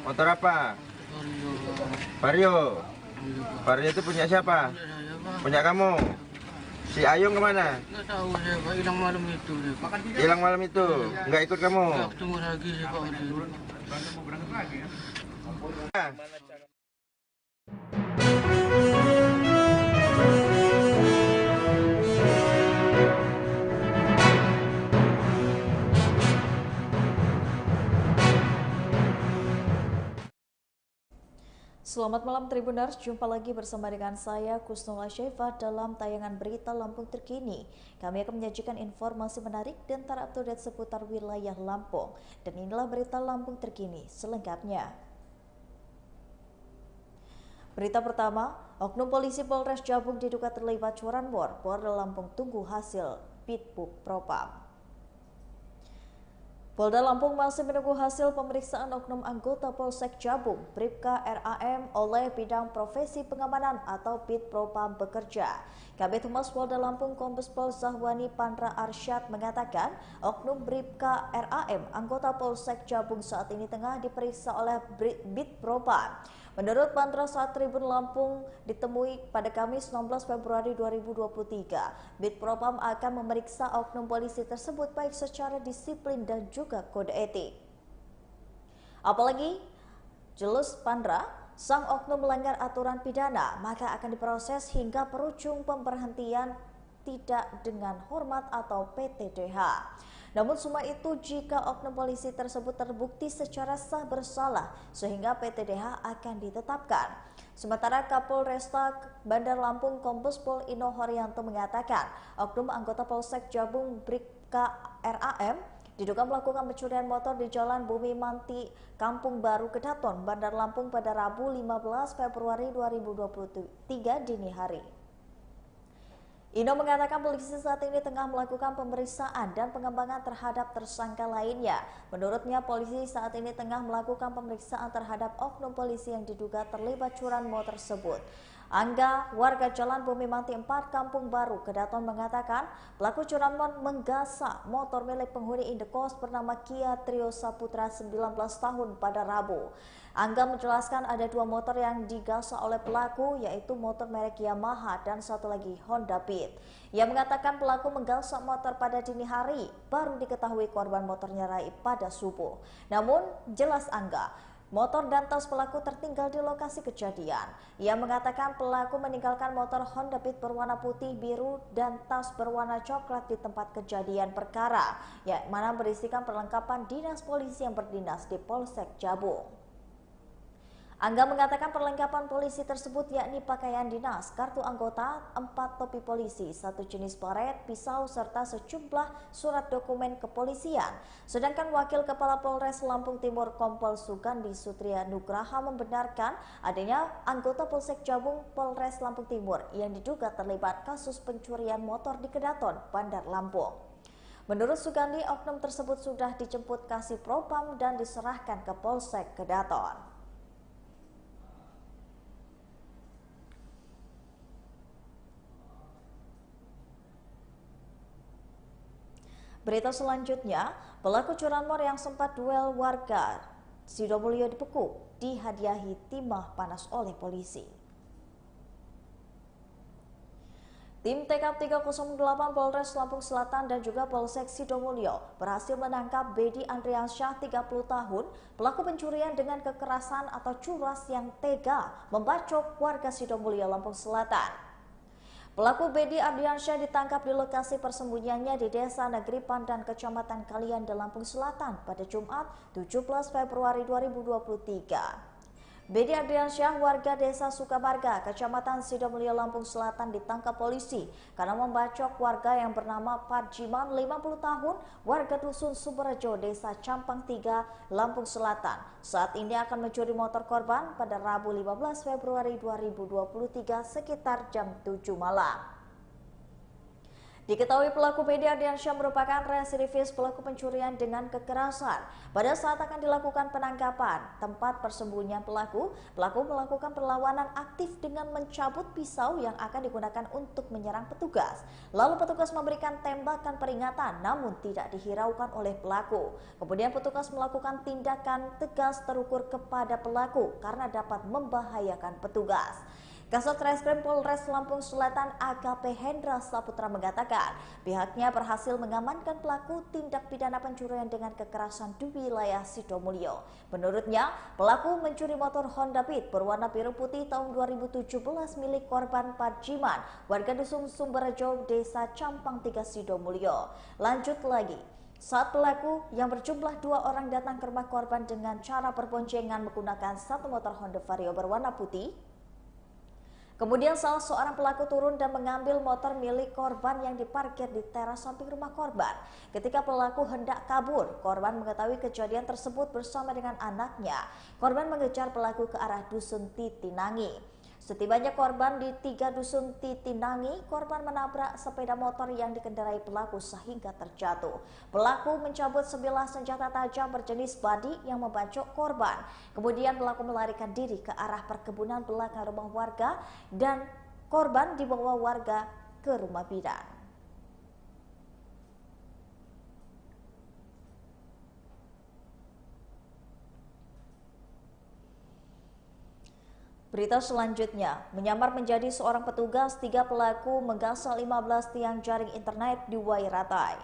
Motor apa? Vario, Vario. iya, Pak. Vario itu punya siapa? Punya saya, Pak. Punya kamu. Si Ayung kemana? Nggak tahu saya, Pak. Hilang malam itu dia, Pak. Hilang malam itu. Nggak ikut kamu. Nggak ketemu lagi sih, Pak. Waktu itu. Ah. Selamat malam Tribuners, jumpa lagi bersama dengan saya Kusnula Syaifah dalam tayangan berita Lampung terkini. Kami akan menyajikan informasi menarik dan terupdate seputar wilayah Lampung. Dan inilah berita Lampung terkini selengkapnya. Berita pertama, oknum polisi Polres Jabung diduga terlibat curanmor. Polda Lampung tunggu hasil Bitbuk Propam. Polda Lampung masih menunggu hasil pemeriksaan oknum anggota Polsek Jabung, Bribka RAM oleh Bidang Profesi Pengamanan atau Bid Propam bekerja. Kabid Humas Polda Lampung Kombes Pol Zahwani Pandra Arsyad mengatakan oknum Bribka RAM anggota Polsek Jabung saat ini tengah diperiksa oleh Bid Propam. Menurut Pandra saat Tribun Lampung ditemui pada Kamis 16 Februari 2023, Bid Propam akan memeriksa oknum polisi tersebut baik secara disiplin dan juga kode etik. Apalagi, jelas Pandra, sang oknum melanggar aturan pidana, maka akan diproses hingga berujung pemberhentian tidak dengan hormat atau PTDH. Namun semua itu jika oknum polisi tersebut terbukti secara sah bersalah sehingga PTDH akan ditetapkan. Sementara Kapolresta Bandar Lampung Kombes Pol Ino Haryanto mengatakan oknum anggota Polsek Jabung Bribka RAM diduga melakukan pencurian motor di Jalan Bumi Manti, Kampung Baru, Kedaton, Bandar Lampung pada Rabu 15 Februari 2023 dini hari. Ino mengatakan polisi saat ini tengah melakukan pemeriksaan dan pengembangan terhadap tersangka lainnya. Menurutnya polisi saat ini tengah melakukan pemeriksaan terhadap oknum polisi yang diduga terlibat curanmor tersebut. Angga, warga Jalan Bumi Manti 4 Kampung Baru, Kedaton mengatakan pelaku curanmor menggasak motor milik penghuni indekos bernama Kia Trio Saputra 19 tahun pada Rabu. Angga menjelaskan ada dua motor yang digasak oleh pelaku, yaitu motor merek Yamaha dan satu lagi Honda Beat. Ia mengatakan pelaku menggasak motor pada dini hari, baru diketahui korban motornya raib pada subuh. Namun jelas Angga, motor dan tas pelaku tertinggal di lokasi kejadian. Ia mengatakan pelaku meninggalkan motor Honda Beat berwarna putih biru dan tas berwarna coklat di tempat kejadian perkara, yang mana berisikan perlengkapan dinas polisi yang berdinas di Polsek Jabung. Angga mengatakan perlengkapan polisi tersebut yakni pakaian dinas, kartu anggota, 4 topi polisi, 1 jenis baret, pisau, serta sejumlah surat dokumen kepolisian. Sedangkan Wakil Kepala Polres Lampung Timur Kompol Sugandi Sutria Nugraha membenarkan adanya anggota Polsek Jabung Polres Lampung Timur yang diduga terlibat kasus pencurian motor di Kedaton, Bandar Lampung. Menurut Sugandi, oknum tersebut sudah dijemput Kasih Propam dan diserahkan ke Polsek Kedaton. Berita selanjutnya, pelaku curanmor yang sempat duel warga Sidomulyo dibekuk, dihadiahi timah panas oleh polisi. Tim TK 308 Polres Lampung Selatan dan juga Polsek Sidomulyo berhasil menangkap Bedi Andriansyah 30 tahun, pelaku pencurian dengan kekerasan atau curas yang tega membacok warga Sidomulyo, Lampung Selatan. Pelaku Bedi Ardiansyah ditangkap di lokasi persembunyiannya di Desa Negeri Pandan, Kecamatan Kalian, Lampung Selatan pada Jumat 17 Februari 2023. Bedi Ardiansyah, warga Desa Sukamarga, Kecamatan Sidomulyo, Lampung Selatan ditangkap polisi karena membacok warga yang bernama Parjiman 50 tahun, warga Dusun Sumberjo, Desa Campang 3, Lampung Selatan. Saat ini akan mencuri motor korban pada Rabu 15 Februari 2023 sekitar jam 7 malam. Diketahui pelaku Medi Ardiansyah merupakan residivis pelaku pencurian dengan kekerasan. Pada saat akan dilakukan penangkapan tempat persembunyian pelaku melakukan perlawanan aktif dengan mencabut pisau yang akan digunakan untuk menyerang petugas. Lalu petugas memberikan tembakan peringatan namun tidak dihiraukan oleh pelaku. Kemudian petugas melakukan tindakan tegas terukur kepada pelaku karena dapat membahayakan petugas. Kasat Reskrim Polres Lampung Selatan AKP Hendra Saputra mengatakan pihaknya berhasil mengamankan pelaku tindak pidana pencurian dengan kekerasan di wilayah Sidomulyo. Menurutnya, pelaku mencuri motor Honda Beat berwarna biru putih tahun 2017 milik korban Parjiman, warga dusun Sumberjo, Desa Campang 3 Sidomulyo. Lanjut lagi. Saat pelaku yang berjumlah 2 orang datang ke rumah korban dengan cara berboncengan menggunakan satu motor Honda Vario berwarna putih. Kemudian salah seorang pelaku turun dan mengambil motor milik korban yang diparkir di teras samping rumah korban. Ketika pelaku hendak kabur, korban mengetahui kejadian tersebut bersama dengan anaknya. Korban mengejar pelaku ke arah dusun Titinangi. Setibanya korban di 3 dusun Titinangi, korban menabrak sepeda motor yang dikendarai pelaku sehingga terjatuh. Pelaku mencabut sebilah senjata tajam berjenis badi yang membacok korban. Kemudian pelaku melarikan diri ke arah perkebunan belakang rumah warga dan korban dibawa warga ke rumah bidan. Berita selanjutnya, menyamar menjadi seorang petugas, 3 pelaku menggasak 15 tiang jaring internet di Wairatai.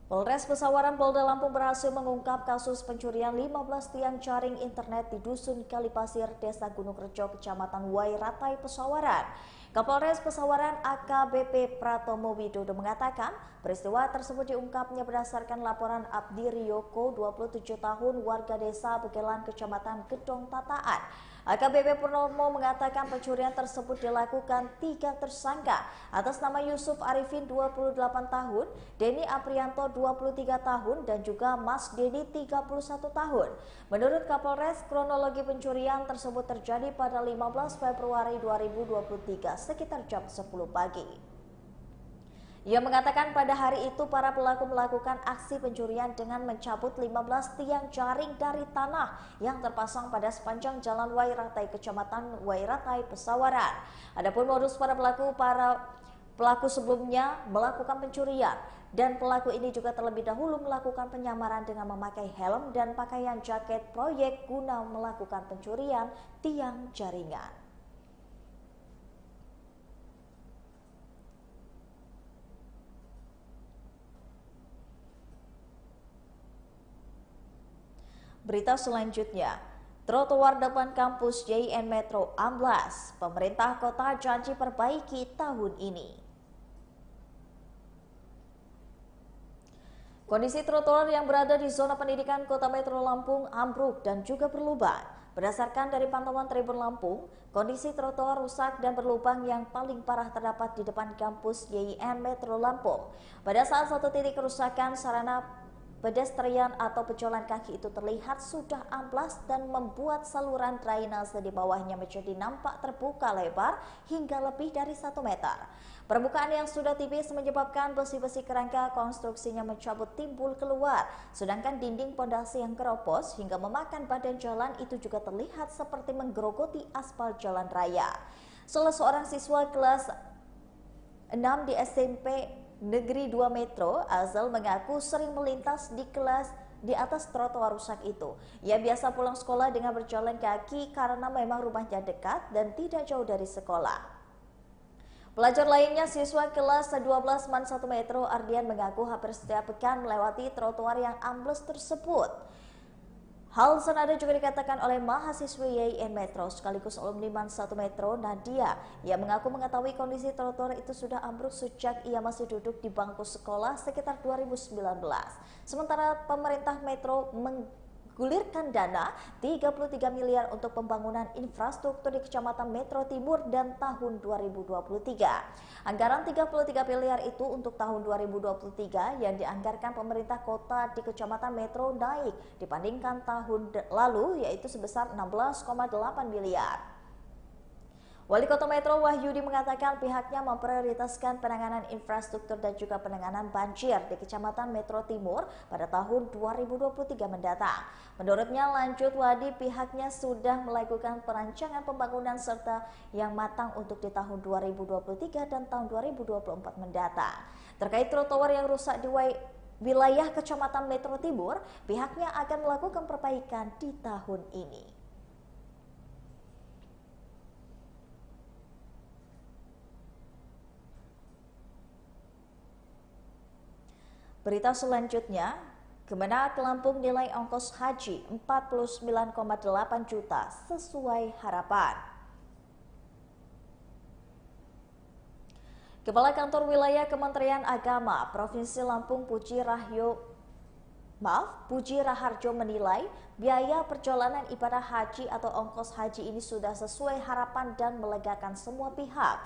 Polres Pesawaran Polda Lampung berhasil mengungkap kasus pencurian 15 tiang jaring internet di Dusun Kalipasir, Desa Gunung Rejo, Kecamatan Wairatai, Pesawaran. Kapolres Pesawaran AKBP Pratomo Widodo mengatakan peristiwa tersebut diungkapnya berdasarkan laporan Abdi Riyoko, 27 tahun, warga desa Begelan, Kecamatan Gedong Tataan. AKBP Purnomo mengatakan pencurian tersebut dilakukan 3 tersangka atas nama Yusuf Arifin 28 tahun, Denny Aprianto 23 tahun, dan juga Mas Dedi 31 tahun. Menurut Kapolres, kronologi pencurian tersebut terjadi pada 15 Februari 2023 sekitar jam 10 pagi. Ia mengatakan pada hari itu para pelaku melakukan aksi pencurian dengan mencabut 15 tiang jaring dari tanah yang terpasang pada sepanjang Jalan Wairatai, Kecamatan Wairatai, Pesawaran. Adapun modus para pelaku sebelumnya melakukan pencurian dan pelaku ini juga terlebih dahulu melakukan penyamaran dengan memakai helm dan pakaian jaket proyek guna melakukan pencurian tiang jaringan. Berita selanjutnya, trotoar depan kampus JIN Metro amblas. Pemerintah kota janji perbaiki tahun ini. Kondisi trotoar yang berada di zona pendidikan Kota Metro Lampung ambruk dan juga berlubang. Berdasarkan dari pantauan Tribun Lampung, kondisi trotoar rusak dan berlubang yang paling parah terdapat di depan kampus JIN Metro Lampung. Pada saat satu titik kerusakan, sarana pedestrian atau pejalan kaki itu terlihat sudah amplas dan membuat saluran drainase di bawahnya menjadi nampak terbuka lebar hingga lebih dari 1 meter. Permukaan yang sudah tipis menyebabkan besi-besi kerangka konstruksinya mencabut timbul keluar, sedangkan dinding pondasi yang keropos hingga memakan badan jalan itu juga terlihat seperti menggerogoti aspal jalan raya. Salah seorang siswa kelas 6 di SMP Negeri 2 Metro, Azal, mengaku sering melintas di kelas di atas trotoar rusak itu. Ia biasa pulang sekolah dengan berjalan kaki karena memang rumahnya dekat dan tidak jauh dari sekolah. Pelajar lainnya, siswa kelas 12 MAN 1 Metro, Ardian, mengaku hampir setiap pekan melewati trotoar yang ambles tersebut. Hal senada juga dikatakan oleh mahasiswi YIN Metro sekaligus alumni MAN 1 Metro, Nadia. Ia mengaku mengetahui kondisi trotoar itu sudah ambruk sejak ia masih duduk di bangku sekolah sekitar 2019. Sementara pemerintah Metro menggulirkan dana 33 miliar untuk pembangunan infrastruktur di Kecamatan Metro Timur dan tahun 2023. Anggaran 33 miliar itu untuk tahun 2023 yang dianggarkan pemerintah kota di Kecamatan Metro naik dibandingkan tahun lalu, yaitu sebesar 16,8 miliar. Wali Kota Metro Wahyudi mengatakan pihaknya memprioritaskan penanganan infrastruktur dan juga penanganan banjir di Kecamatan Metro Timur pada tahun 2023 mendatang. Menurutnya, lanjut Wadi, pihaknya sudah melakukan perancangan pembangunan serta yang matang untuk di tahun 2023 dan tahun 2024 mendatang. Terkait trotoar yang rusak di wilayah Kecamatan Metro Timur, pihaknya akan melakukan perbaikan di tahun ini. Berita selanjutnya, Kemenak Lampung nilai ongkos haji 49,8 juta sesuai harapan. Kepala Kantor Wilayah Kementerian Agama Provinsi Lampung Puji Raharjo menilai biaya perjalanan ibadah haji atau ongkos haji ini sudah sesuai harapan dan melegakan semua pihak.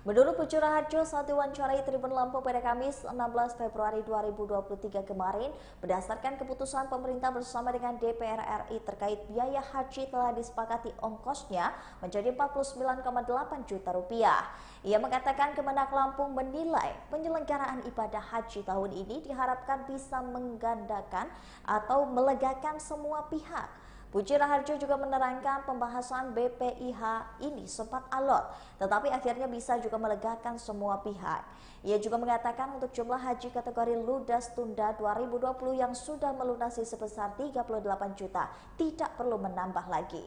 Menurut Puji Raharjo saat diwawancarai Tribun Lampung pada Kamis 16 Februari 2023 kemarin, berdasarkan keputusan pemerintah bersama dengan DPR RI terkait biaya haji telah disepakati ongkosnya menjadi 49,8 juta rupiah. Ia mengatakan Kemenak Lampung menilai penyelenggaraan ibadah haji tahun ini diharapkan bisa menggandakan atau melegakan semua pihak. Puji Raharjo juga menerangkan pembahasan BPIH ini sempat alot, tetapi akhirnya bisa juga melegakan semua pihak. Ia juga mengatakan untuk jumlah haji kategori ludas tunda 2020 yang sudah melunasi sebesar 38 juta tidak perlu menambah lagi.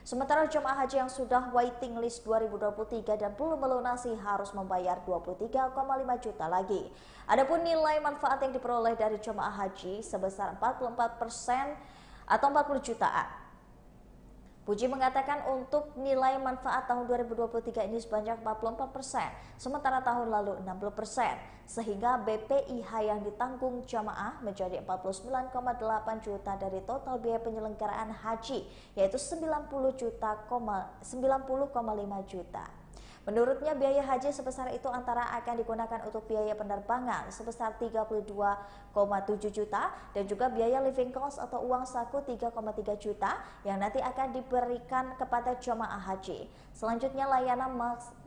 Sementara jemaah haji yang sudah waiting list 2023 dan belum melunasi harus membayar 23,5 juta lagi. Adapun nilai manfaat yang diperoleh dari jemaah haji sebesar 44% atau 40 jutaan. Puji mengatakan untuk nilai manfaat tahun 2023 ini sebanyak 44%, sementara tahun lalu 60%, sehingga BPIH yang ditanggung jamaah menjadi 49,8 juta dari total biaya penyelenggaraan haji, yaitu 90,5 juta. Menurutnya biaya haji sebesar itu antara akan digunakan untuk biaya penerbangan sebesar 32,7 juta dan juga biaya living cost atau uang saku 3,3 juta yang nanti akan diberikan kepada jemaah haji. Selanjutnya layanan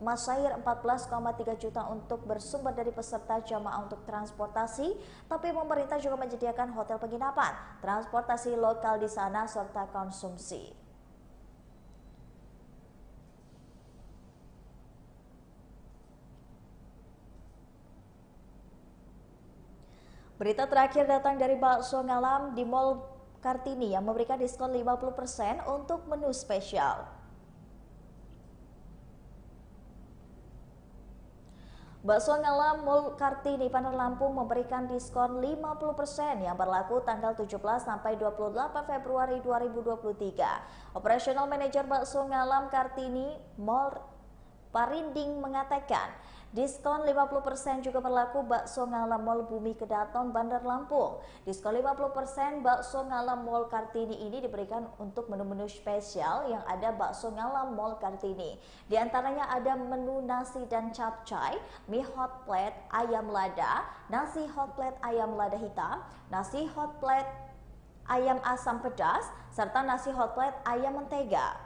masair 14,3 juta untuk bersumber dari peserta jemaah untuk transportasi, tapi pemerintah juga menyediakan hotel penginapan, transportasi lokal di sana serta konsumsi. Berita terakhir datang dari Bakso Ngalam di Mall Kartini yang memberikan diskon 50% untuk menu spesial. Bakso Ngalam Mall Kartini Bandar Lampung memberikan diskon 50% yang berlaku tanggal 17 sampai 28 Februari 2023. Operational Manager Bakso Ngalam Kartini Mall Parinding mengatakan, diskon 50% juga berlaku Bakso Ngalam Mall Bumi Kedaton Bandar Lampung. Diskon 50% Bakso Ngalam Mall Kartini ini diberikan untuk menu-menu spesial yang ada Bakso Ngalam Mall Kartini. Di antaranya ada menu nasi dan capcay, mie hot plate ayam lada, nasi hot plate ayam lada hitam, nasi hot plate ayam asam pedas, serta nasi hot plate ayam mentega.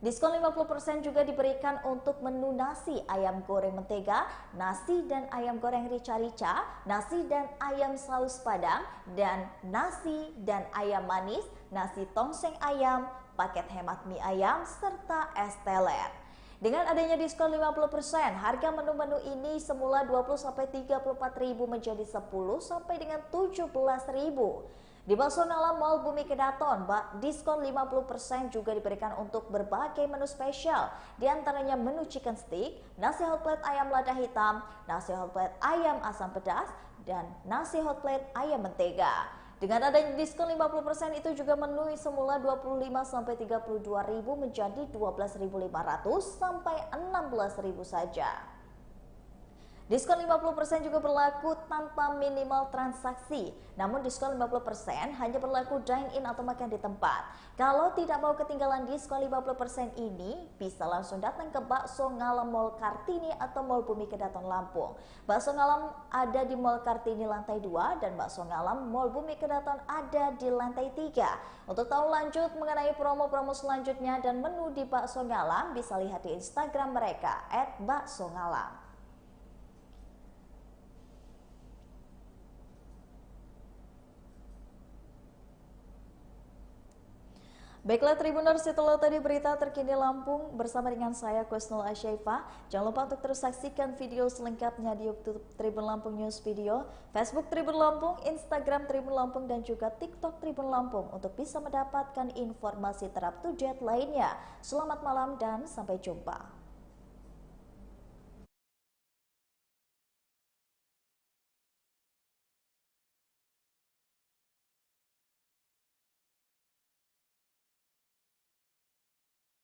Diskon 50% juga diberikan untuk menu nasi ayam goreng mentega, nasi dan ayam goreng rica-rica, nasi dan ayam saus padang, dan nasi dan ayam manis, nasi tongseng ayam, paket hemat mie ayam, serta es teler. Dengan adanya diskon 50%, harga menu-menu ini semula 20-34 ribu menjadi 10 sampai dengan 17 ribu. Di Bakso Ngalam Mall Bumi Kedaton, diskon 50% juga diberikan untuk berbagai menu spesial, di antaranya menu chicken stick, nasi hot plate ayam lada hitam, nasi hot plate ayam asam pedas, dan nasi hot plate ayam mentega. Dengan adanya diskon 50% itu juga menu semula 25-32 ribu menjadi 12.500 sampai 16 ribu saja. Diskon 50% juga berlaku tanpa minimal transaksi. Namun diskon 50% hanya berlaku dine-in atau makan di tempat. Kalau tidak mau ketinggalan diskon 50% ini, bisa langsung datang ke Bakso Ngalam Mall Kartini atau Mall Bumi Kedaton Lampung. Bakso Ngalam ada di Mall Kartini lantai 2 dan Bakso Ngalam Mall Bumi Kedaton ada di lantai 3. Untuk tahu lanjut mengenai promo-promo selanjutnya dan menu di Bakso Ngalam, bisa lihat di Instagram mereka @baksongalam. Baiklah Tribuners, itulah tadi berita terkini Lampung bersama dengan saya Kusnul Asyaifah. Jangan lupa untuk terus saksikan video selengkapnya di YouTube Tribun Lampung News Video, Facebook Tribun Lampung, Instagram Tribun Lampung dan juga TikTok Tribun Lampung untuk bisa mendapatkan informasi terupdate lainnya. Selamat malam dan sampai jumpa.